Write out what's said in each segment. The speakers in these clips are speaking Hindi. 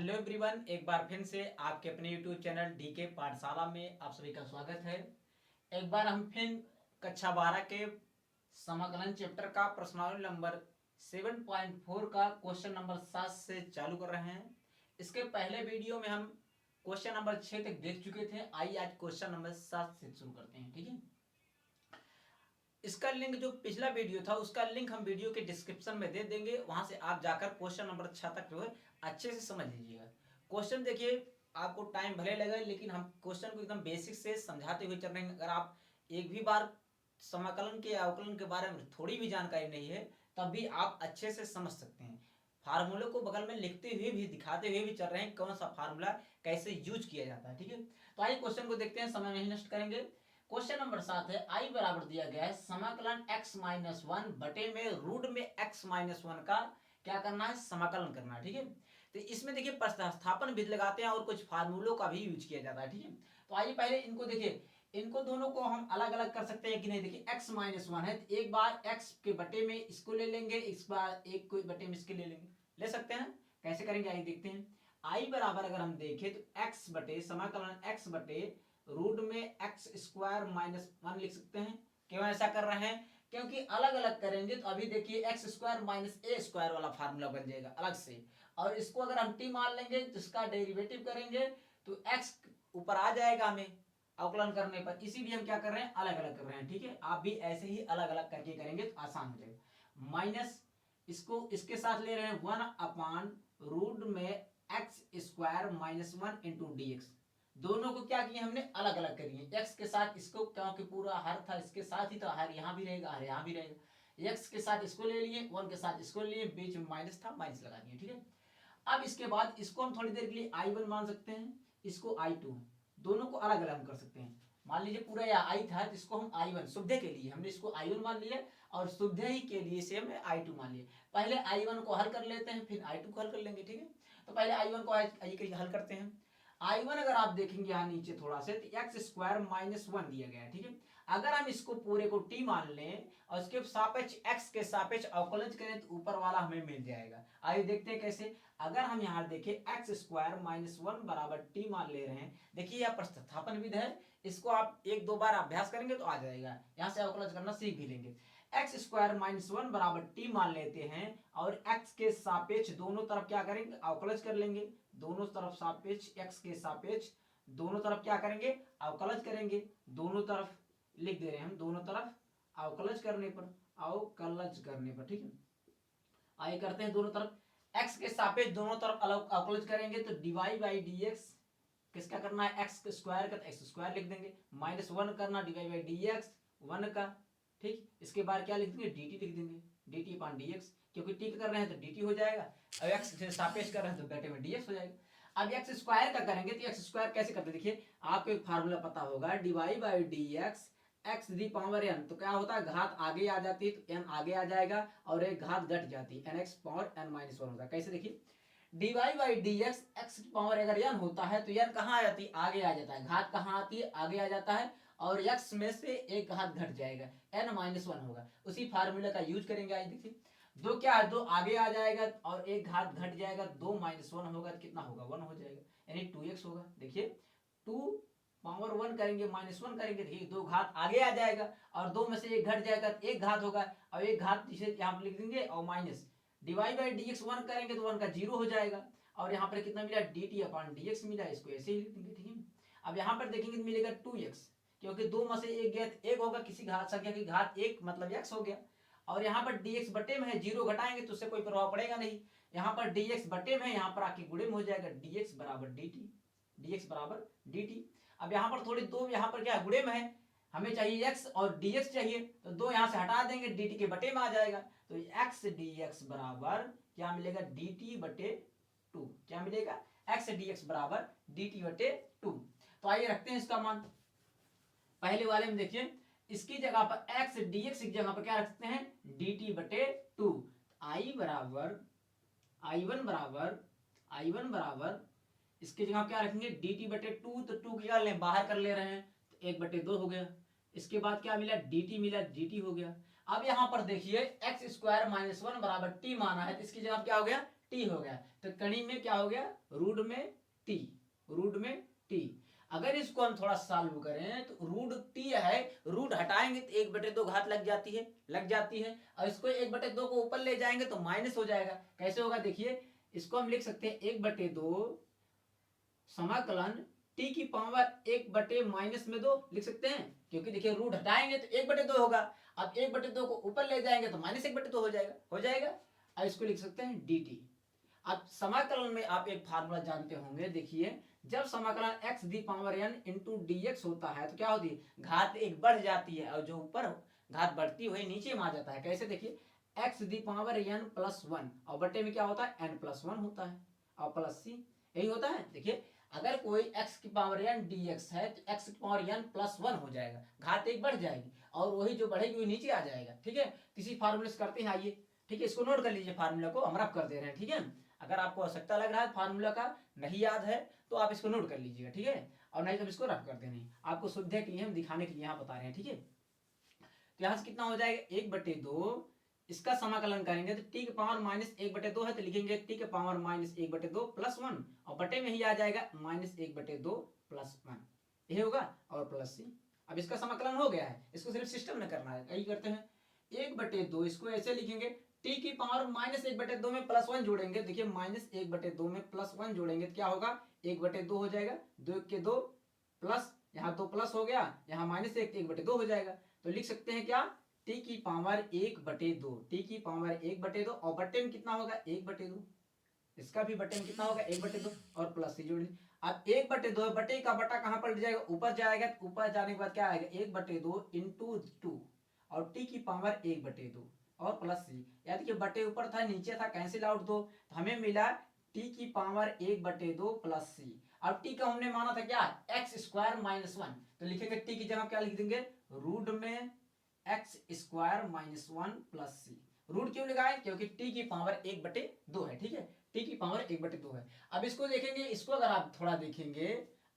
हेलो एवरीवन, एक बार फिर से आपके अपने यूट्यूब चैनल डीके पाठशाला में आप सभी का स्वागत है। एक बार हम फिर कक्षा 12 के समाकलन चैप्टर का प्रश्नावली नंबर 7.4 का क्वेश्चन नंबर 7 से चालू कर रहे हैं। इसके पहले वीडियो में हम क्वेश्चन नंबर 6 तक देख चुके थे। आइए आज क्वेश्चन नंबर 7 से शुरू करते हैं, ठीक है। इसका लिंक जो पिछला वीडियो था उसका लिंक हम वीडियो के डिस्क्रिप्शन में दे देंगे, वहां से आप जाकर क्वेश्चन नंबर 6 तक जो है अच्छे से समझ लीजिएगा। क्वेश्चन देखिए, आपको टाइम भले लगे लेकिन हम क्वेश्चन को एकदम बेसिक से समझाते हुए चल रहे हैं। अगर आप एक भी बार समाकलन के अवकलन के बारे में थोड़ी भी जानकारी नहीं है तब भी आप अच्छे से समझ सकते हैं। फार्मूले को बगल में लिखते हुए भी दिखाते हुए भी चल रहे हैं कौन सा फार्मूला कैसे यूज किया जाता है, ठीक है। तो आइए क्वेश्चन को देखते हैं, समय नहीं नष्ट करेंगे। क्वेश्चन नंबर 7 है, आई बराबर दिया गया है समाकलन x माइनस वन बटे में रूट में x माइनस वन का क्या करना है, समाकलन करना है, ठीक है। तो इसमें देखिए प्रतिस्थापन विधि लगाते हैं और कुछ फार्मूलों का भी यूज किया जाता है, ठीक है। तो आइए पहले इनको देखिए, इनको दोनों को हम अलग अलग कर सकते हैं कि नहीं। देखिए x माइनस वन है तो एक बार x के बटे में इसको ले लेंगे, इस बार एक को बटे में इसके ले लेंगे, ले सकते हैं। कैसे करेंगे आइए देखते हैं। आई बराबर अगर हम देखें तो x बटे समाकलन x बटे रूट में एक्स स्क्वायर माइनस वन लिख सकते हैं। क्यों ऐसा कर रहे हैं, क्योंकि अलग अलग करेंगे तो अभी देखिए एक्स स्क्वायर माइनस ए स्क्वायर वाला फार्मूला बन जाएगा अलग से, और इसको अगर हम टी मान लेंगे तो इसका डेरिवेटिव करेंगे तो एक्स ऊपर आ जाएगा हमें अवकलन करने पर। इसीलिए हम क्या कर रहे हैं, अलग अलग कर रहे हैं, ठीक है। आप भी ऐसे ही अलग अलग करके करेंगे तो आसान हो जाएगा। माइनस इसको इसके साथ ले रहे हैं वन अपान रूट में x square minus one into D x. दोनों को क्या किया हमने, अलग अलग करिए। x के साथ इसको, क्योंकि पूरा हर था इसके साथ ही, तो हर यहाँ भी रहेगा, हर यहाँ भी रहेगा। x के साथ इसको ले लिए, 1 के साथ इसको ले लिए, बीच में माइनस था, माइनस लगा दिए, ठीक है। अब इसके बाद इसको हम थोड़ी देर के लिए I1 मान सकते हैं, इसको I2, दोनों को अलग अलग कर सकते हैं। मान लीजिए पूरा यह I था तो इसको हम I1 सुविधा के लिए हमने इसको I1 मान लिया, और सुविधा ही के लिए से हमने I2 मान लिया। पहले I1 को हल कर लेते हैं, फिर I2 को हल कर लेंगे, ठीक है। तो पहले I1 को हल करते हैं। I1 अगर आप देखेंगे यहाँ नीचे थोड़ा से तो एक्स स्क्वायर माइनस वन दिया गया है, ठीक है। अगर हम इसको पूरे को t मान लें और इसके सापेक्ष x के सापेक्ष अवकलन करें तो ऊपर वाला हमें मिल जाएगा। आइए देखते हैं कैसे। अगर हम यहाँ देखें एक्स स्क्वायर माइनस वन बराबर t मान ले रहे हैं, देखिए यह प्रतिस्थापन विधि है, इसको आप एक दो बार अभ्यास करेंगे तो आ जाएगा, यहाँ से अवकलन करना सीख भी लेंगे। एक्स स्क्वायर माइनस वन बराबर टी मान लेते हैं और एक्स के सापेक्ष दोनों तरफ क्या करेंगे, अवकलज कर लेंगे। दोनों तरफ सापेक्ष एक्स के सापेक्ष दोनों तरफ क्या करेंगे, अवकलज करेंगे। दोनों तरफ लिख दे रहे हैं हम, दोनों तरफ अवकलज करने पर, ठीक है। आइए करते हैं दोनों तरफ x के सापेक्ष दोनों तरफ अलग अवकलज करेंगे तो डिवाइड बाई डी एक्स, किसका करना है, एक्स स्क्वायर का, तो एक्स स्क्वायर लिख देंगे, माइनस वन करना divide by d x one का, ठीक। इसके बाद क्या लिख देंगे, डी टी लिख देंगे, D T upon D x, क्योंकि टी कर रहे हैं तो डी टी हो जाएगा, और एक्स से सापेक्ष कर रहे हैं तो बेटे में डी एक्स हो जाएगा। अब एक्स स्क्वायर का करेंगे तो एक्स स्क्वायर कैसे करते हैं, देखिए आपको एक फार्मूला पता होगा, divide by d x x the power n, तो क्या होता है, घात आगे आ जाती है तो एन आगे आ जाएगा और एक घात घट जाती है, n x power n minus one होता है। कैसे देखिए, divide by d x, x की पावर अगर एन होता है तो एन कहाँ आ जाती है, आगे आ जाता है, घात कहाँ आती है, आगे आ जाता है, और एक्स में से एक घात घट जाएगा, एन माइनस वन होगा। उसी फार्मूला का यूज करेंगे। आज देखिए दो क्या है, दो आगे आ जाएगा और एक घात घट जाएगा, दो माइनस वन होगा तो कितना होगा, वन हो जाएगा, यानी टू एक्स होगा। देखिए टू पावर वन करेंगे माइनस वन करेंगे, देखिए दो घात आगे आ जाएगा और दो में से एक घट जाएगा तो एक घात होगा, और एक घात जिसे यहाँ पर लिख देंगे और minus, divide by d x one करेंगे तो वन का जीरो हो जाएगा, और यहाँ पर कितना मिला, D T upon D x मिला, इसको ऐसे ही लिख देंगे, ठीक है। अब यहाँ पर देखेंगे तो मिलेगा टू एक्स, क्योंकि दो में से एक गया एक होगा, किसी घात संख्या की घात एक मतलब एक्स हो गया, और यहाँ पर dx बटे में है, जीरो घटाएंगे तो उससे कोई प्रभाव पड़ेगा नहीं। यहाँ पर dx बटे में है, यहाँ पर आके गुणे में हो जाएगा, dx बराबर dt, dx बराबर dt। अब यहाँ पर थोड़ी दो, यहाँ पर क्या गुणे में है, हमें चाहिए x और dx चाहिए, तो दो यहाँ से हटा देंगे, dt के बटे में आ जाएगा, तो x dx बराबर क्या मिलेगा, dt बटे टू, क्या मिलेगा, x dx बराबर dt बटे टू। तो आइए रखते हैं इसका मान। पहले वाले में देखिए, इसकी जगह पर x dx की जगह पर क्या रख सकते हैं, dt बटे टू। i बराबर i1 बराबर इसकी जगह क्या रखेंगे, dt बटे टू, तो टू क्या लें, बाहर कर ले रहे हैं तो एक बटे दो हो गया। इसके बाद क्या मिला, dt मिला, dt हो गया। अब यहाँ पर देखिए एक्स स्क्वायर माइनस वन बराबर टी माना है तो इसकी जगह क्या हो गया, टी हो गया, तो कड़ी में क्या हो गया, रूट में टी, रूट में टी। अगर इसको हम थोड़ा सॉल्व करें तो रूट टी है, रूट हटाएंगे तो 1/2 घात लग जाती है और इसको 1/2 को ऊपर ले जाएंगे तो माइनस हो जाएगा। कैसे होगा देखिए, इसको हम लिख सकते हैं 1/2 समाकलन टी की पावर 1/-2 लिख सकते हैं, क्योंकि देखिए रूट हटाएंगे तो 1/2 होगा। अब 1/2 को ऊपर ले जाएंगे तो -1/2 हो जाएगा। अब इसको लिख सकते हैं dt। अब समाकलन में आप एक फार्मूला जानते होंगे, देखिए जब समाकलन x the power n into dx होता है तो क्या होती है, घात 1 बढ़ जाती है और जो ऊपर घात बढ़ती हुई नीचे में आ जाता है। कैसे देखिए, x the power n plus 1 और बटे में क्या होता है, n प्लस 1 होता है और प्लस c, यही होता है। देखिए अगर कोई x की पावर n dx है तो x की पावर n प्लस 1 हो जाएगा, घात 1 बढ़ जाएगी और वही जो बढ़ेगी वो नीचे आ जाएगा। ठीक है, किसी फार्मूले से करते हैं, आइए ठीक है, इसको नोट कर लीजिए, फार्मूला को हम रफ कर दे रहे हैं। ठीक है, अगर आपको आवश्यकता लग रहा है फार्मूला का नहीं याद है तो आप इसको नोट कर लीजिएगा। ठीक है, और नहीं तो इसको रफ कर देना, आपको सुविधा के लिए हम दिखाने के लिए यहाँ बता रहे हैं। ठीक है, तो यहाँ से कितना हो जाएगा, 1/2, इसका समाकलन करेंगे तो टी के पावर -1/2 है तो लिखेंगे टी के पावर -1/2 प्लस 1 और बटे में ही आ जाएगा -1/2 प्लस 1, यही होगा और प्लस सी। अब इसका समाकलन हो गया है, इसको सिर्फ सिस्टम में करना है। यही करते हैं 1/2, इसको ऐसे लिखेंगे टी की पावर -1/2 में प्लस 1 जोड़ेंगे, देखिए -1/2 में प्लस 1 जोड़ेंगे तो क्या होगा, 1/2 हो जाएगा, 2 के 2 प्लस, यहाँ 2 प्लस हो गया, यहाँ -1 1/2 हो जाएगा। तो लिख सकते हैं क्या, टी की पावर 1/2, टी की पावर 1/2 और बटे में कितना होगा 1/2, इसका भी बटे में कितना होगा 1/2 और प्लस से जोड़ ली। अब 1/2 बटे का बटा कहाँ पलट जाएगा, ऊपर जाएगा, ऊपर जाने के बाद क्या आएगा 1/2 इंटू 2 और टी की पावर 1/2 और प्लस सी, यानी कि बटे ऊपर था नीचे था, कैंसिल आउट दो तो हमें मिला टी की पावर 1/2 प्लस सी। अब टी का हमने माना था क्या, x² -1, तो लिखेंगे टी की जगह क्या लिख देंगे, रूट में x² -1 प्लस सी। रूट क्यों लगाए, क्योंकि टी की पावर 1/2 है। ठीक है, टी की पावर 1/2 है। अब इसको देखेंगे, इसको अगर आप थोड़ा देखेंगे,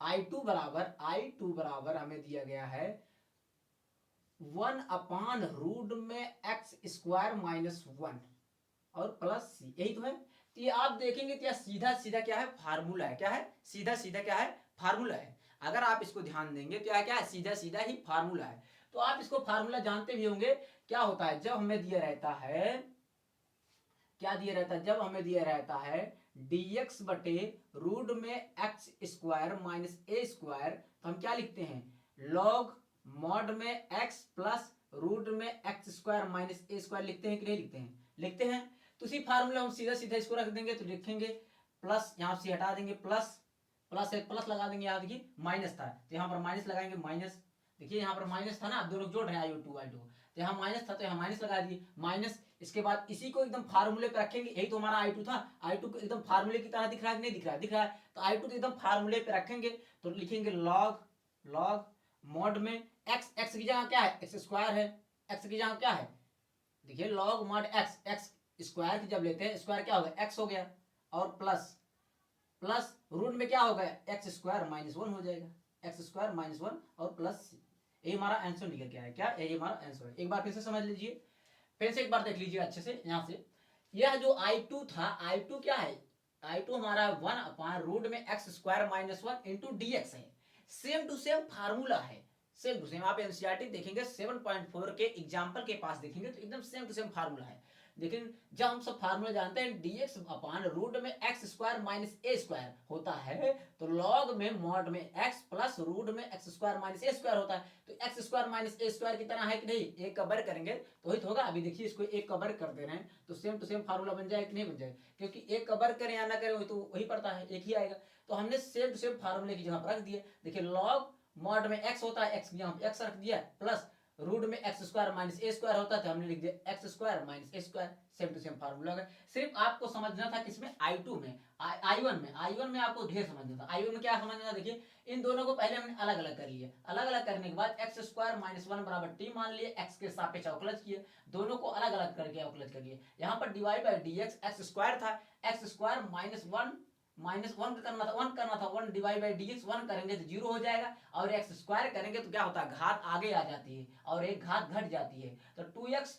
I2 बराबर हमें दिया गया है 1/रूट में x² -1 और प्लस सी, यही तो है। तो ये आप देखेंगे तो सीधा सीधा क्या है, फार्मूला है। क्या है, सीधा सीधा क्या है, फार्मूला है। अगर आप इसको ध्यान देंगे तो क्या है, सीधा सीधा ही फार्मूला है। तो आप इसको फार्मूला जानते भी होंगे, क्या होता है जब हमें दिया रहता है, क्या दिया रहता है, जब हमें दिया रहता है dx बटे रूट में x² -a², तो हम क्या लिखते हैं, log मॉड में x प्लस रूट में x² -a² लिखते हैं कि नहीं लिखते हैं, लिखते हैं। तो उसी फार्मूला हम सीधा सीधा इसको रख देंगे, तो लिखेंगे प्लस, यहाँ से हटा देंगे प्लस, प्लस एक प्लस लगा देंगे, यहाँ देखिए माइनस था तो यहाँ पर माइनस लगाएंगे, माइनस, देखिए यहाँ पर माइनस था ना, दोनों जोड़ रहे हैं i2 तो यहाँ माइनस था तो यहाँ माइनस लगा दिए, माइनस। इसके बाद इसी को एकदम फार्मूले पे रखेंगे, यही तो हमारा i2 था, i2 को एकदम फार्मूले की तरह दिख रहा है कि नहीं दिख रहा है, दिख रहा है। तो i2 को एकदम फार्मूले पे रखेंगे तो लिखेंगे log मॉड में x की जगह क्या है, x² है, x की जगह क्या है, देखिए log मॉड x स्क्वायर की जब लेते हैं स्क्वायर क्या होगा, x हो गया और प्लस रूट में क्या होगा, x² -1 हो जाएगा, x² -1 और प्लस, ये हमारा आंसर निकल के आया। क्या, यही हमारा आंसर है। एक बार फिर से समझ लीजिए, फिर से एक बार देख लीजिए अच्छे से। यहाँ से यह जो I2 था, I2 क्या है, I2 हमारा 1/रूट में x² -1 इंटू dx है। सेम टू सेम फार्मूला है, सेम टू सेम। आप एनसीईआरटी देखेंगे 7.4 के एग्जाम्पल के पास देखेंगे तो एकदम सेम टू सेम फार्मूला है। लेकिन जब हम सब फार्मूला जानते हैं dx/रूट में x² -a² होता है, तो log में मॉड में x प्लस रूट में x² -a² होता है। तो x² -a² की तरह है कि नहीं, एक का वर्ग करेंगे तो वही तो होगा। अभी देखिए इसको एक का वर्ग कर दे रहे हैं तो सेम टू सेम फार्मूला बन जाए कि नहीं बन जाए, क्योंकि एक का वर्ग करें या ना करें तो वही पड़ता है, एक ही आएगा। तो हमने सेम टू सेम फार्मूले की जगह पर रख दिए। देखिए log मॉड में x होता है, x की जगह x रख दिया, प्लस रूट में x² -a² होता है तो हमने लिख दिया x² -a²। Same to same formula है। सिर्फ आपको समझना था किसमें, I2 में, I1 में आपको ढेर समझना था। I1 में क्या समझना था, देखिए इन दोनों को पहले हमने अलग अलग कर लिया, अलग अलग करने के बाद x² -1 बराबर t मान लिए, x के सापेक्ष अवकलज किए, दोनों को अलग अलग करके अवकलज कर लिए। यहाँ पर डिवाइड बाय dx x² था, x² -1 करना था, 1 डिवाइड बाई dx 1 करेंगे तो 0 हो जाएगा, और x² करेंगे तो क्या होता है, घात आगे आ जाती है और एक घात घट जाती है। तो 2x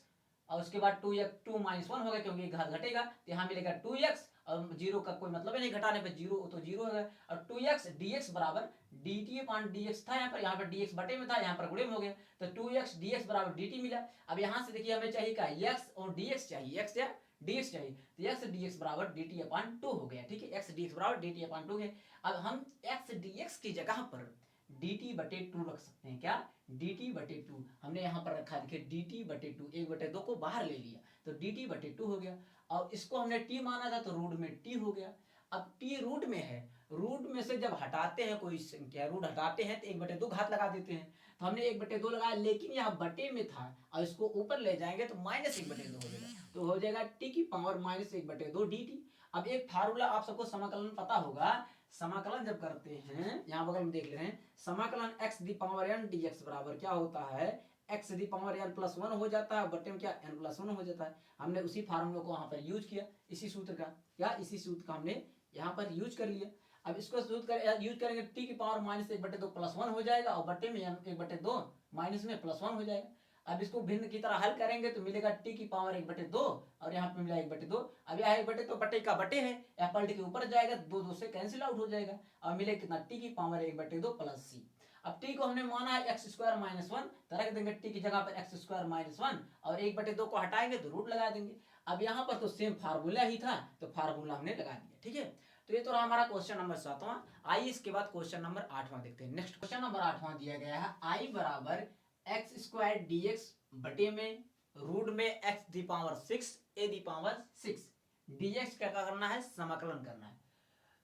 और उसके बाद 2 -1 होगा क्योंकि घात घटेगा, तो यहाँ मिलेगा 2x और जीरो का कोई मतलब नहीं, घटाने पे जीरो तो जीरो है। और 2x dx बराबर dt अपॉन dx था यहाँ पर dx बटे में था, यहाँ पर गुणे में हो गया, तो 2x dx बराबर dt मिला। अब यहाँ से देखिए हमें चाहिए क्या, x और dx चाहिए, x या dx चाहिए, तो x dx बराबर dt अपॉन 2 हो गया, ठीक है, x dx बराबर dt अपॉन 2 है। अब हम x dx की जगह पर dt बटे 2 रख सकते हैं, क्या, dt बटे 2 हमने यहाँ पर रखा, देखिए dt बटे 2, 1/2 को बाहर ले लिया तो dt बटे 2 हो गया। और इसको हमने t माना था तो रूट में t हो गया। अब t रूट में है, रूट में से जब हटाते हैं कोई संख्या, रूट हटाते हैं तो 1/2 घात लगा देते हैं, तो हमने 1/2 लगाया, लेकिन यहाँ बटे में था और इसको ऊपर ले जाएंगे तो -1/2 हो जाएगा, तो हो जाएगा t की पावर -1/2 dt। अब एक फार्मूला आप सबको समाकलन पता होगा, समाकलन जब करते हैं यहाँ बगल में देख ले रहे हैं, समाकलन x the power n dx बराबर क्या होता है, x the power n plus 1 हो जाता है, बटे में क्या n प्लस 1 हो जाता है। हमने उसी फार्मूले को वहां पर यूज किया, इसी सूत्र का, क्या इसी सूत्र का हमने यहाँ पर यूज कर लिया। अब इसको यूज करेंगे, t की पावर -1/2 प्लस 1 हो जाएगा और बटे में 1/2 माइनस में प्लस 1 हो जाएगा। अब इसको भिन्न की तरह हल करेंगे तो मिलेगा t की पावर 1/2 और यहाँ पे मिला 1/2। अब यह 1/2 बटे का बटे है, यह पलट के ऊपर जाएगा, 2 से कैंसिल आउट हो जाएगा और मिलेगा कितना, t की पावर 1/2 प्लस c। अब t को हमने माना है x स्क्वायर माइनस 1, तो रख देंगे t की जगह पर x स्क्वायर माइनस 1 और 1/2 को हटाएंगे तो रूट लगा देंगे। अब यहाँ पर तो सेम फार्मूला ही था तो फार्मूला हमने लगा दिया, ठीक है। तो ये तो रहा हमारा क्वेश्चन नंबर 7वां। आइए इसके बाद क्वेश्चन नंबर 8वां देखते हैं। नेक्स्ट क्वेश्चन नंबर 8वां दिया गया है, i बराबर x स्क्वायर dx बटे में रूट में x the power 6 a the power 6 dx क्या करना है, समाकलन करना है।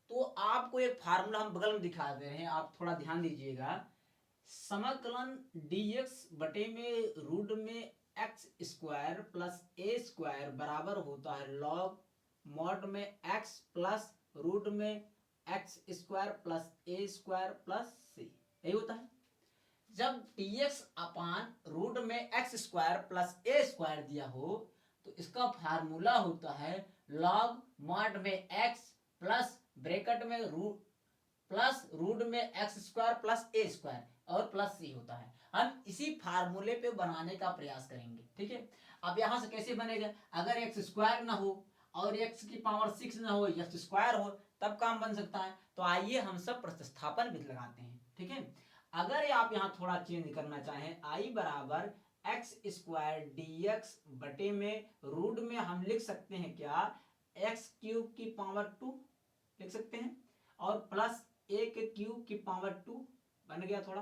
तो आपको एक फार्मूला हम बगल में दिखा दे रहे हैं, आप थोड़ा ध्यान दीजिएगा। समाकलन dx बटे में रूट में x square plus a square बराबर होता है लॉग मॉड में x प्लस रूट में x square plus a square plus c, यही होता है। जब dx अपान रूट में x square plus a square दिया हो तो इसका फार्मूला होता है लॉग मॉड में x प्लस ब्रैकेट में रूट में x square plus a square और प्लस c होता है। हम इसी फार्मूले पे बनाने का प्रयास करेंगे, ठीक है। अब यहां से कैसे बनेगा, अगर x स्क्वायर ना हो और x की पावर 6 ना हो, x स्क्वायर हो, तब काम बन सकता है। तो आइए हम सब प्रतिस्थापन विधि लगाते हैं, ठीक है। अगर आप यहाँ थोड़ा चेंज करना चाहें, i बराबर एक्स स्क्वायर dx बटे में रूट में हम लिख सकते हैं क्या, x क्यूब की पावर 2 लिख सकते हैं और प्लस a के क्यूब की पावर 2 बन गया, थोड़ा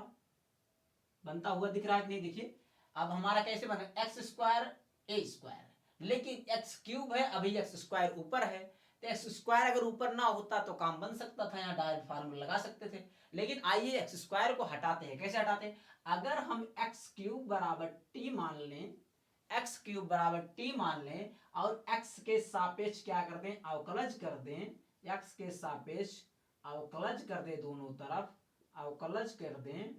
बनता हुआ दिख रहा है नहीं, देखिए। अब हमारा कैसे बना, एक्स स्क्वायर a स्क्वायर, लेकिन x क्यूब है, अभी x स्क्वायर ऊपर है, तो x स्क्वायर अगर ऊपर ना होता तो काम बन सकता था, यहाँ डायरेक्ट फार्मूला लगा सकते थे। लेकिन आइए x स्क्वायर को हटाते हैं, कैसे हटाते हैं, अगर हम x क्यूब बराबर t मान लें, x क्यूब बराबर t मान लें और x के सापेक्ष क्या कर दें, अवकलज कर दें, x के सापेक्ष अवकलज कर दें, दोनों तरफ अवकलज कर दें।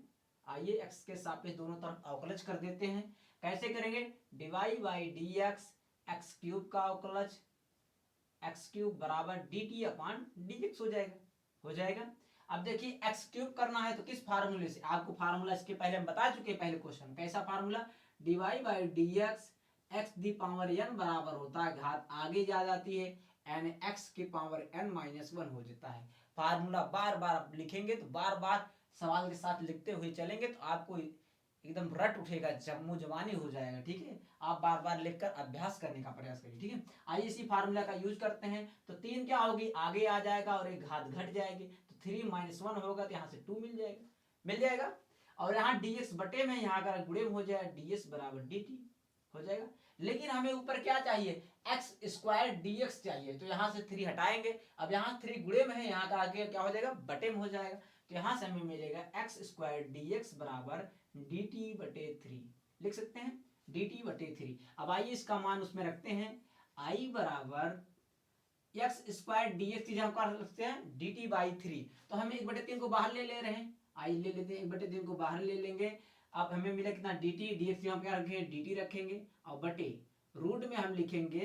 आइए x के सापेक्ष दोनों तरफ अवकलज कर देते हैं, कैसे करेंगे, divide by d x cube का अवकलज एक्स क्यूब बराबर dt अपान dx हो जाएगा। अब देखिए x क्यूब करना है तो किस फार्मूले से, आपको फार्मूला इसके पहले हम बता चुके हैं पहले क्वेश्चन, कैसा formula, divide by d x the power n बराबर होता है, घात आगे जा जाती है n x की पावर n माइनस 1 हो जाता है। फार्मूला बार बार आप लिखेंगे तो बार बार सवाल के साथ लिखते हुए चलेंगे तो आपको एकदम रट उठेगा, जम्मू जवानी हो जाएगा, ठीक है। आप बार बार लिखकर अभ्यास करने का प्रयास करिए, ठीक है। आइए इसी फार्मूला का यूज करते हैं, तो 3 क्या होगी, आगे आ जाएगा और एक घात घट जाएगी, तो 3 माइनस 1 होगा, तो यहाँ से 2 मिल जाएगा और यहाँ dx बटे में यहाँ अगर गुणे में हो जाए ds बराबर dt हो जाएगा। लेकिन हमें ऊपर क्या चाहिए, x स्क्वायर dx चाहिए, तो यहाँ से 3 हटाएंगे, अब यहाँ 3 गुणे में है, यहाँ का आगे क्या हो जाएगा, बटे में हो जाएगा, तो यहाँ से हमें मिलेगा x स्क्वायर dx बराबर dt बटे 3 लिख सकते हैं, dt बटे 3। अब आइए इसका मान उसमें रखते हैं, i बराबर x स्क्वायर dx की जगह कर सकते हैं dt बाई 3, तो हमें 1/3 को बाहर ले रहे हैं, आई ले लेते हैं, 1/3 को बाहर ले लेंगे। अब हमें मिला कितना, dt, dx की हम क्या रखेंगे, dt रखेंगे और बटे रूट में हम लिखेंगे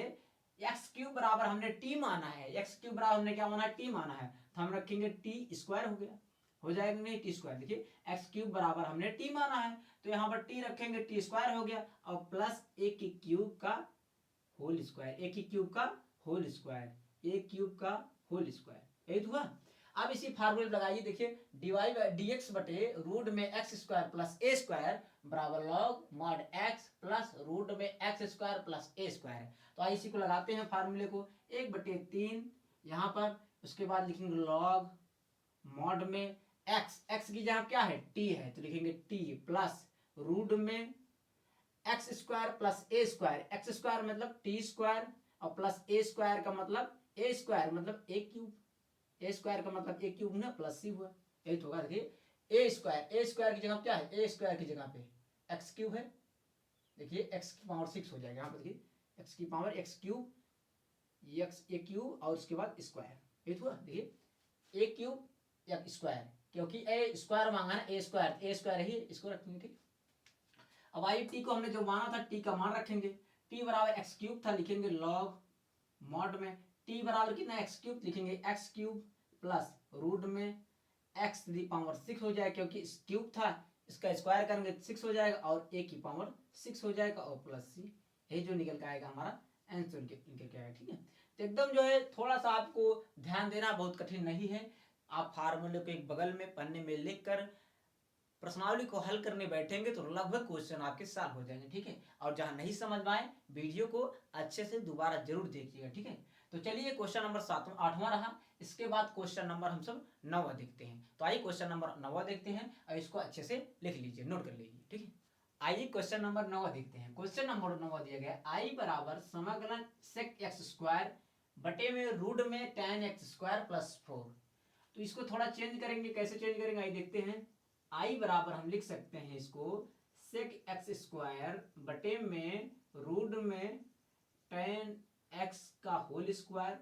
एक्स क्यूब बराबर हमने t माना है, एक्स क्यूब बराबर हमने क्या माना है, t माना है, तो हम रखेंगे t स्क्वायर हो जाएगा नहीं, टी स्क्वायर, देखिए एक्स क्यूब बराबर हमने टी माना है तो यहाँ पर टी रखेंगे, टी स्क्वायर हो गया और प्लस ए की क्यूब का होल स्क्वायर, ए की क्यूब का होल स्क्वायर ए क्यूब का होल स्क्वायर। यही तो हुआ। अब इसी फार्मूले लगाइए, देखिए डीवाई बाई डी एक्स बटे रूट में x square plus a square बराबर log mod x plus root में x square plus a square. तो आइए इसी को लगाते हैं फार्मूले को, 1/3 यहाँ पर, उसके बाद लिखेंगे लॉग मॉड में एक्स, एक्स की जगह क्या है टी है तो लिखेंगे टी प्लस रूट में x square plus a square, x square मतलब टी स्क्वायर और प्लस ए स्क्वायर का मतलब ए स्क्वायर मतलब ए क्यूब, ए स्क्वायर का मतलब ए क्यूब ना प्लस सी हुआ। यही तो होगा। देखिए ए स्क्वायर की जगह क्या है, ए स्क्वायर की जगह पे एक्स क्यूब है, देखिए एक्स की पावर 6 हो जाएगा यहाँ पर, देखिए एक्स की पावर एक्स क्यूब, एक्स ए क्यूब और उसके बाद स्क्वायर। यही तो हुआ। देखिए ए क्यूब या स्क्वायर, क्योंकि ए स्क्वायर मांगा ना, ए स्क्वायर ही इसको रखेंगे। ठीक, अब आई टी को हमने जो माना था टी का मान रखेंगे, टी बराबर एक्स क्यूब था, लिखेंगे लॉग मॉड में टी बराबर कितना एक्स क्यूब, लिखेंगे एक्स क्यूब प्लस रूट में एक्स दी पावर 6 हो जाएगा, क्योंकि इस क्यूब था इसका स्क्वायर करेंगे 6 हो जाएगा और ए की पावर 6 हो जाएगा और प्लस सी, यही जो निकल के आएगा हमारा आंसर निकल के आएगा। ठीक है, तो एकदम जो है थोड़ा सा आपको ध्यान देना, बहुत कठिन नहीं है। आप फार्मूले को एक बगल में पन्ने में लिख कर प्रश्नावली को हल करने बैठेंगे तो लगभग क्वेश्चन आपके सॉल्व हो जाएंगे। ठीक है, और जहां नहीं समझ में आए वीडियो को अच्छे से दोबारा जरूर देखिएगा। ठीक है, तो चलिए क्वेश्चन नंबर 8वां रहा, इसके बाद क्वेश्चन नंबर हम सब 9वां देखते हैं। तो आइए क्वेश्चन नंबर 9वां देखते हैं और इसको अच्छे से लिख लीजिए, नोट कर लीजिए। ठीक है, आइए क्वेश्चन नंबर 9वां देखते हैं। क्वेश्चन नंबर 9वां दिया गया आई बराबर समाकलन सेक एक्स स्क्वायर बटे में रूट में tan एक्स स्क्वायर प्लस 4। तो इसको थोड़ा चेंज करेंगे, कैसे चेंज करेंगे आइए देखते हैं। आई बराबर हम लिख सकते हैं इसको सेक एक्स स्क्वायर बटे में रूट में tan एक्स का होल स्क्वायर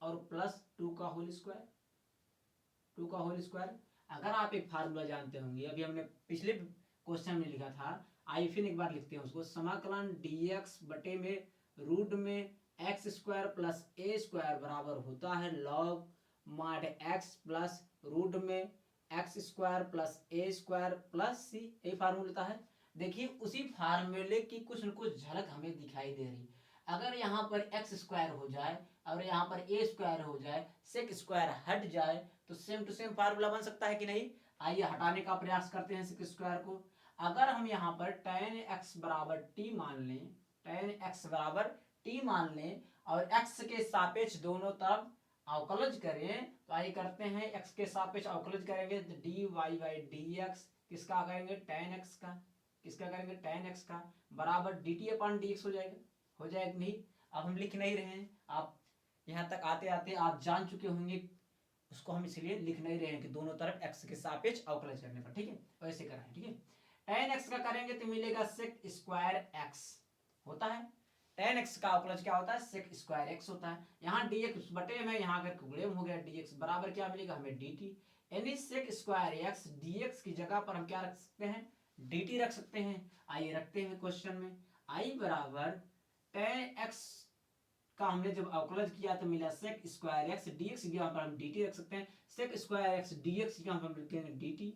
और प्लस 2 का होल स्क्वायर, 2 का होल स्क्वायर। अगर आप एक फार्मूला जानते होंगे, अभी हमने पिछले क्वेश्चन में लिखा था, आई फिर एक बार लिखते हैं उसको, समाकलन dx बटे में रूट में x square plus a square बराबर होता है log mod x plus root में x square plus a square plus c, यही फार्मूला है। देखिए उसी फार्मूले की कुछ न कुछ झलक हमें दिखाई दे रही। अगर यहाँ पर एक्स स्क्वायर हो जाए और यहाँ पर ए स्क्वायर हो जाए, सेक स्क्वायर हट जाए तो सेम टू सेम फार्मूला बन सकता है कि नहीं। आइए हटाने का प्रयास करते हैं सेक स्क्वायर को। अगर हम यहाँ पर tan x बराबर टी मान लें, tan x बराबर टी मान लें और x के सापेक्ष दोनों तरफ अवकलज करें, तो आइए करते हैं, x के सापेक्ष अवकलज करेंगे तो dy बाई dx किसका करेंगे tan x का, किसका करेंगे tan x का बराबर dt अपॉन dx हो जाएगा, हो जाएगा नहीं। अब हम लिख नहीं रहे हैं, आप यहाँ तक आते आते आप जान चुके होंगे, उसको हम इसलिए लिख नहीं रहे हैं कि दोनों तरफ x के सापेक्ष अवकलज करने पर। ठीक है, वैसे कराएं। ठीक है, tan x का करेंगे तो मिलेगा सेक स्क्वायर x होता है, tan x का अवकलज क्या होता है सेक स्क्वायर x होता है। यहाँ dx बटे में यहाँ अगर गुणेम हो गया dx बराबर क्या मिलेगा हमें dt, यानी सेक स्क्वायर x dx की जगह पर हम क्या रख सकते हैं dt रख सकते हैं। आइए रखते हैं क्वेश्चन में, आई बराबर tan x का हमने जब अवकलज किया तो मिला सेक स्क्वायर एक्स dx, यहाँ पर हम dt रख सकते हैं, सेक स्क्वायर एक्स dx यहाँ पर हम लिखेंगे dt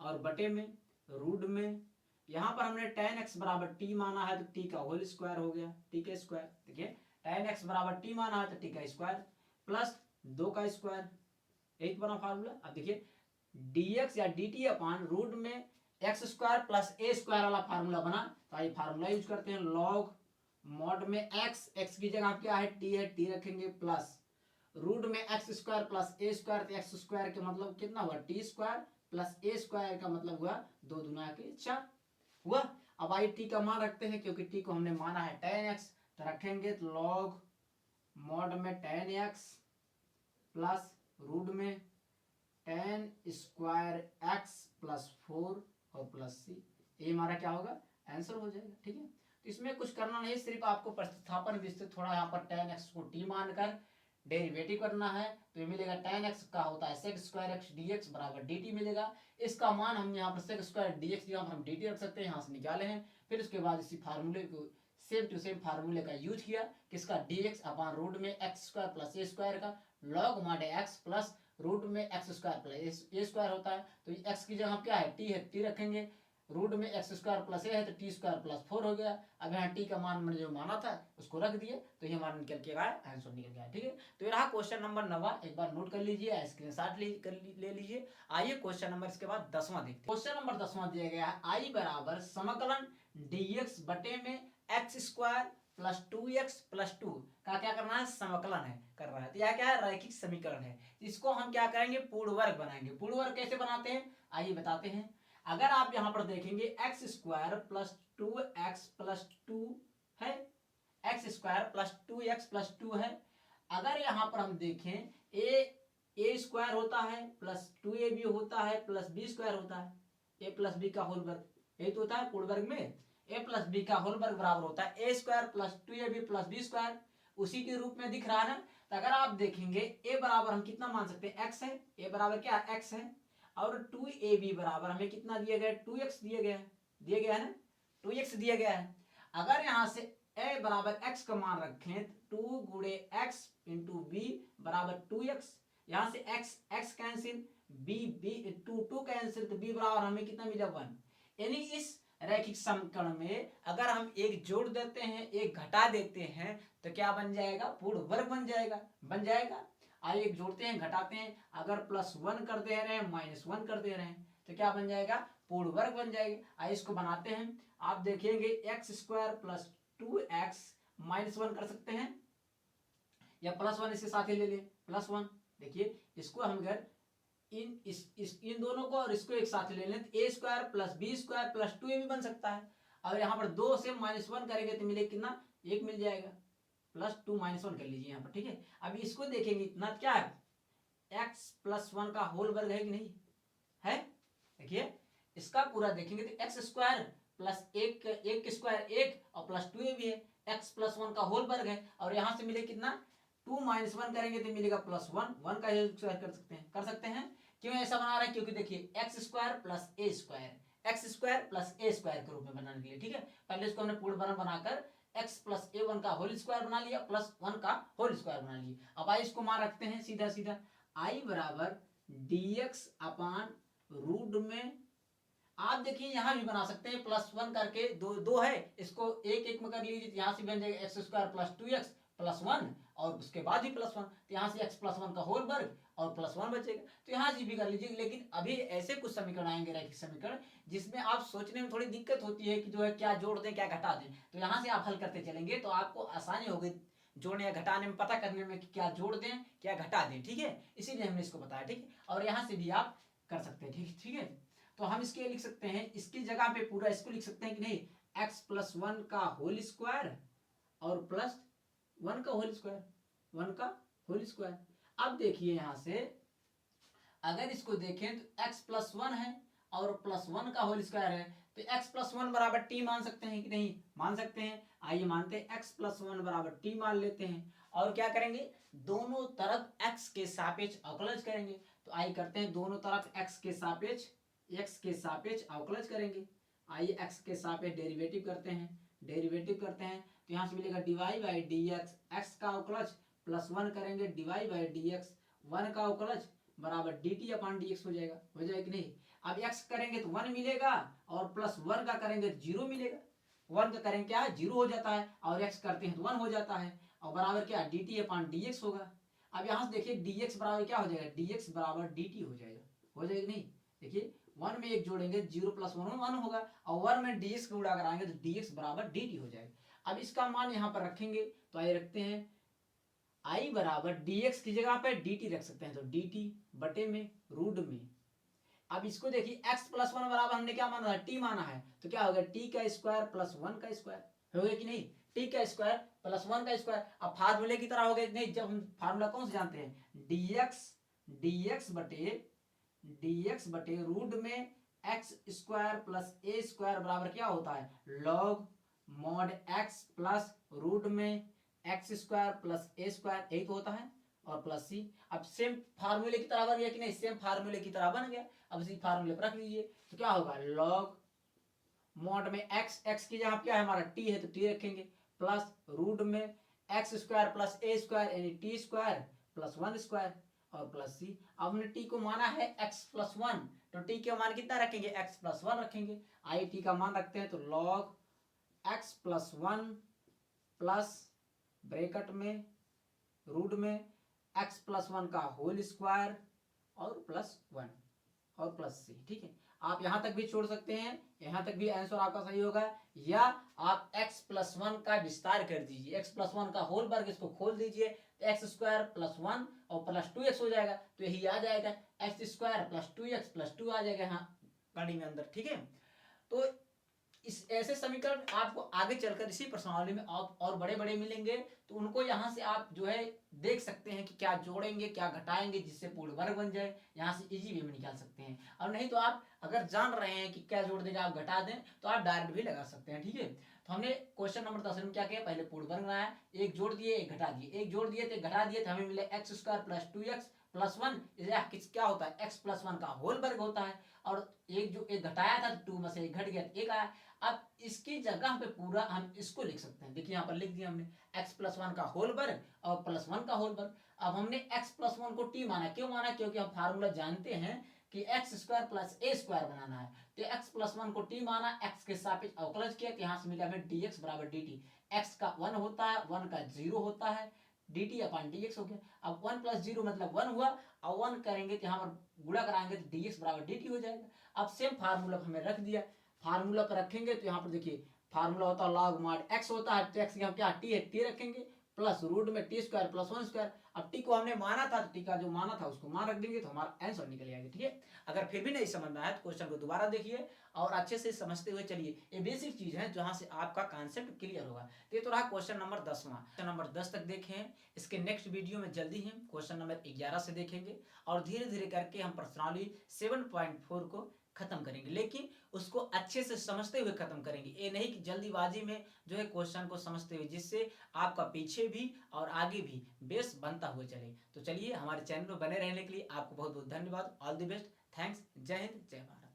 और बटे में रूट में यहाँ पर हमने tan x बराबर t माना है तो t का होल स्क्वायर हो गया, t का स्क्वायर। देखिए tan x बराबर t माना है तो t का स्क्वायर प्लस 2 का स्क्वायर, एक बना फार्मूला। अब देखिए dx या dt अपान रूट में x square plus a square वाला फार्मूला बना, तो आइए फार्मूला यूज करते हैं, लॉग मॉड में x की जगह क्या है t है, t रखेंगे प्लस रूट में x square plus a square, तो एक्स स्क्वायर का मतलब कितना हुआ T square plus a square का मतलब हुआ 2 दूना के 4 हुआ। अब आई टी का मान रखते हैं, क्योंकि टी को हमने माना है tan x, तो रखेंगे तो लॉग मॉड में tan x प्लस रूट में tan स्क्वायर x प्लस 4 और प्लस सी, ये हमारा क्या होगा आंसर हो जाएगा। ठीक है, तो इसमें कुछ करना नहीं, सिर्फ आपको प्रतिस्थापन विस्तृत थोड़ा यहाँ पर tan x को t मानकर डेरिवेटिव करना है, तो ये मिलेगा tan x का होता है sec स्क्वायर x dx बराबर dt मिलेगा। इसका मान हम यहाँ पर sec स्क्वायर dx यहाँ पर हम dt रख सकते हैं, यहाँ से निकाले हैं। फिर उसके बाद इसी फार्मूले को सेम टू सेम फार्मूले का यूज किया, किसका dx अपान रूट में x square plus a square का log mod x plus root में x square plus a square होता है, तो एक्स की जगह क्या है t है, t रखेंगे रूट में एक्स स्क्वायर प्लस ए है तो टी स्क्वायर प्लस 4 हो गया। अब यहाँ टी का मान मैंने जो माना था उसको रख दिए तो ये मान निकल के आया, आंसर निकल गया। ठीक है, तो ये रहा क्वेश्चन नंबर 9, एक बार नोट कर लीजिए, स्क्रीनशॉट ले लीजिए। आइए क्वेश्चन नंबर इसके बाद 10वां देखते हैं। क्वेश्चन नंबर 10वां दिया गया है आई बराबर समकलन dx बटे में x square plus 2x plus 2 का क्या करना है, समाकलन है कर रहा है। तो यह क्या है, रैखिक समीकरण है। इसको हम क्या करेंगे, पूर्ण वर्ग बनाएंगे। पूर्ण वर्ग कैसे बनाते हैं आइए बताते हैं। अगर आप यहाँ पर देखेंगे x square plus 2x plus 2 है, x square plus 2x plus 2 है। अगर यहाँ पर हम देखें ए स्क्वायर होता है प्लस 2ab होता है प्लस बी स्क्वायर होता है, ए प्लस बी का होल वर्ग, यही तो होता है पूर्ण वर्ग में। ए प्लस बी का होल वर्ग बराबर होता है A square plus 2ab plus B square, उसी के रूप में दिख रहा है ना। तो अगर आप देखेंगे ए बराबर हम कितना मान सकते हैं, एक्स है, ए बराबर क्या है, एक्स है, और 2ab बराबर हमें कितना दिया गया है, 2x दिया गया है ना, 2x दिया गया है। अगर यहाँ से a बराबर x का मान रखें तो 2 गुणे x इंटू बी बराबर 2x, यहाँ से x कैंसिल, b 2 कैंसिल, तो b बराबर हमें कितना मिला 1। यानी इस रैखिक समीकरण में अगर हम एक जोड़ देते हैं एक घटा देते हैं तो क्या बन जाएगा, पूर्ण वर्ग बन जाएगा। आइए एक जोड़ते हैं घटाते हैं, अगर +1 कर दे रहे हैं -1 कर दे रहे हैं तो क्या बन जाएगा, पूर्ण वर्ग बन जाएगा। आइए इसको बनाते हैं, आप देखेंगे एक्स स्क्वायर प्लस 2x -1 कर सकते हैं या +1 इसके साथ ही ले लें, +1। देखिए इसको हम अगर इन दोनों को और इसको एक साथ ले लें तो A square plus B square plus 2a भी बन सकता है। और यहाँ पर 2 से -1 करेंगे तो मिले कितना, 1 मिल जाएगा, +2 -1 कर लीजिए यहाँ पर। ठीक है, अभी इसको देखेंगे इतना क्या है, x प्लस 1 का होल वर्ग है कि नहीं है। देखिए इसका पूरा देखेंगे तो एक्स स्क्वायर प्लस एक स्क्वायर 1 और प्लस 2a भी है, x प्लस 1 का होल वर्ग है। और यहाँ से मिले कितना, 2 -1 करेंगे तो मिलेगा +1, 1 का स्क्वायर कर सकते हैं। क्यों ऐसा बना रहा है, क्योंकि देखिए x square plus a square, x square plus a square के रूप में बनाने के लिए। ठीक है, पहले इसको हमने पूर्ण वर्ग बनाकर x प्लस a1 का होल स्क्वायर बना लिया, +1 का होल स्क्वायर बना लिया। अब आई इसको मान रखते हैं सीधा आई बराबर dx अपान रूट में, आप देखिए यहाँ भी बना सकते हैं +1 करके, दो है, इसको एक में कर लीजिए, यहाँ से बन जाएगा x square plus 2x plus 1 और उसके बाद ही +1, तो यहाँ से x प्लस 1 का होल वर्ग और +1 बचेगा, तो यहाँ से भी कर लीजिए। लेकिन अभी ऐसे कुछ समीकरण आएंगे रैखिक समीकरण जिसमें आप सोचने में थोड़ी दिक्कत होती है कि जो है क्या जोड़ दें क्या घटा दें, तो यहाँ से आप हल करते चलेंगे तो आपको आसानी होगी जोड़ने या घटाने में, पता करने में कि क्या जोड़ दें क्या घटा दें। ठीक है, इसीलिए हमने इसको बताया। ठीक है, और यहाँ से भी आप कर सकते हैं। ठीक है, तो हम इसके लिख सकते हैं, इसकी जगह पे पूरा इसको लिख सकते हैं कि नहीं, x प्लस 1 का होल स्क्वायर और प्लस 1 का होल स्क्वायर, 1 का होल स्क्वायर। अब देखिए यहाँ से अगर इसको देखें तो x प्लस 1 है और +1 का होल स्क्वायर है, तो x प्लस 1 बराबर t मान सकते हैं कि नहीं, मान सकते हैं। आइए मानते हैं x प्लस 1 बराबर t मान लेते हैं और क्या करेंगे, दोनों तरफ x के सापेक्ष अवकलज करेंगे। तो आइए करते हैं, दोनों तरफ x के सापेक्ष अवकलज करेंगे। आइए x के सापेक्ष डेरिवेटिव करते हैं, तो यहाँ से मिलेगा dy बाई dx, x का अवकलज +1 करेंगे dy बाई dx, 1 का अवकलज बराबर dt अपान dx हो जाएगा कि नहीं। अब x करेंगे तो 1 मिलेगा और +1 का करेंगे तो 0 मिलेगा, 1 का करेंगे क्या 0 हो जाता है और x करते हैं तो 1 हो जाता है और बराबर क्या dt अपान dx होगा। अब यहाँ से देखिए dx बराबर क्या हो जाएगा, dx बराबर dt हो जाएगा कि नहीं। देखिए 1 में 1 जोड़ेंगे 0 + 1 में 1 होगा और 1 में dx को उड़ा कर आएंगे तो dx बराबर dt हो जाएगा। अब इसका मान यहाँ पर रखेंगे तो आइए रखते हैं, i बराबर dx की जगह पे dt रख सकते हैं, तो dt बटे में रूट में। अब इसको देखिए x प्लस 1 बराबर हमने क्या माना है, t माना है, तो क्या होगा t का स्क्वायर प्लस 1 का स्क्वायर होगा कि नहीं, t का स्क्वायर प्लस 1 का स्क्वायर। अब फार्मूले की तरह हो गया नहीं, जब हम फार्मूला कौन से जानते हैं, dx बटे रूट में x square plus a square बराबर क्या होता है, log mod x plus root में x square plus a square, यही तो होता है, और प्लस सी। अब सेम फार्मूले की तरह बन गया कि नहीं, सेम फार्मूले की तरह बन गया। अब इसी फार्मूले पर रख लीजिए तो क्या होगा, लॉग मॉड में x की जगह क्या है हमारा t है तो t रखेंगे, प्लस रूट में x square plus a square यानी टी स्क्वायर प्लस 1 स्क्वायर। और प्लस सी। अब हमने टी को माना है x+1, तो टी का मान कितना रखेंगे, x+1 रखेंगे। आई टी का मान रखते हैं तो log x+1 प्लस ब्रैकेट में रूट में x+1 का होल स्क्वायर और प्लस 1 और प्लस सी। ठीक है, आप यहां तक भी छोड़ सकते हैं, यहां तक भी आंसर आपका सही होगा, या आप x+1 का विस्तार कर दीजिए, x+1 का होल वर्ग इसको खोल दीजिए तो x² + 1 और प्लस 2x हो जाएगा, तो यही आ जाएगा x² + 2x + 2 आ जाएगा यहाँ कड़ी में अंदर। ठीक है, तो इस ऐसे समीकरण आपको आगे चलकर इसी प्रश्नावली में और बड़े बड़े मिलेंगे, तो उनको यहाँ से आप जो है देख सकते हैं कि क्या जोड़ेंगे क्या घटाएंगे जिससे पूर्ण वर्ग बन जाए, यहाँ से इजी वे में निकाल सकते हैं। और नहीं तो आप अगर जान रहे हैं कि क्या जोड़ देगा आप घटा दें तो आप डायरेक्ट भी लगा सकते हैं। ठीक है, तो हमने क्वेश्चन नंबर 10 में क्या किया, पहले पूर्ण वर्ग बनाया, एक जोड़ दिए एक घटा दिए, एक जोड़ दिए तो घटा दिए, तो हमें मिले x² + 2x + 1, क्या होता है x+1 का होल वर्ग होता है, और एक जो एक घटाया था तो 2 में से एक घट गया तो एक आया। अब इसकी जगह पे पूरा हम इसको लिख सकते हैं, देखिए यहाँ पर लिख दिया हमने x+1 का होल वर्ग और +1 का होल वर्ग। अब हमने x+1 को t माना, क्यों माना, क्योंकि हम फार्मूला जानते हैं कि x² + a² बनाना है, तो x+1 को t माना, x के सापेक्ष अवकलज किया, तो यहाँ से मिला हमें dx = dt, x का 1 होता है, 1 का 0 होता है, dt/dx हो गया। अब 1 + 0 मतलब 1 हुआ, और 1 करेंगे तो यहाँ पर गुणा कराएंगे तो dx = dt हो जाएगा। अब सेम फार्मूला हमें रख दिया, फार्मूला पर रखेंगे तो यहाँ पर देखिए फार्मूला होता है log mod x होता है, तो x यहाँ क्या t है, t रखेंगे प्लस रूट में t² + 1²। अब t को हमने माना था तो t का जो माना था उसको मान रख देंगे तो हमारा आंसर निकल जाएगा। ठीक है, अगर फिर भी नहीं समझ में आया तो क्वेश्चन को दोबारा देखिए और अच्छे से समझते हुए चलिए, ये बेसिक चीज है जहां से आपका कॉन्सेप्ट क्लियर होगा। तो ये तो रहा क्वेश्चन नंबर 10वां, क्वेश्चन नंबर 10 तक देखें, इसके नेक्स्ट वीडियो में जल्दी ही क्वेश्चन नंबर 11 से देखेंगे और धीरे धीरे करके हम प्रश्नावली 7.4 को खत्म करेंगे, लेकिन उसको अच्छे से समझते हुए खत्म करेंगे, ये नहीं कि जल्दीबाजी में जो है क्वेश्चन को समझते हुए, जिससे आपका पीछे भी और आगे भी बेस बनता हुआ चले। तो चलिए, हमारे चैनल पर बने रहने के लिए आपको बहुत बहुत धन्यवाद, ऑल द बेस्ट, थैंक्स, जय हिंद, जय भारत।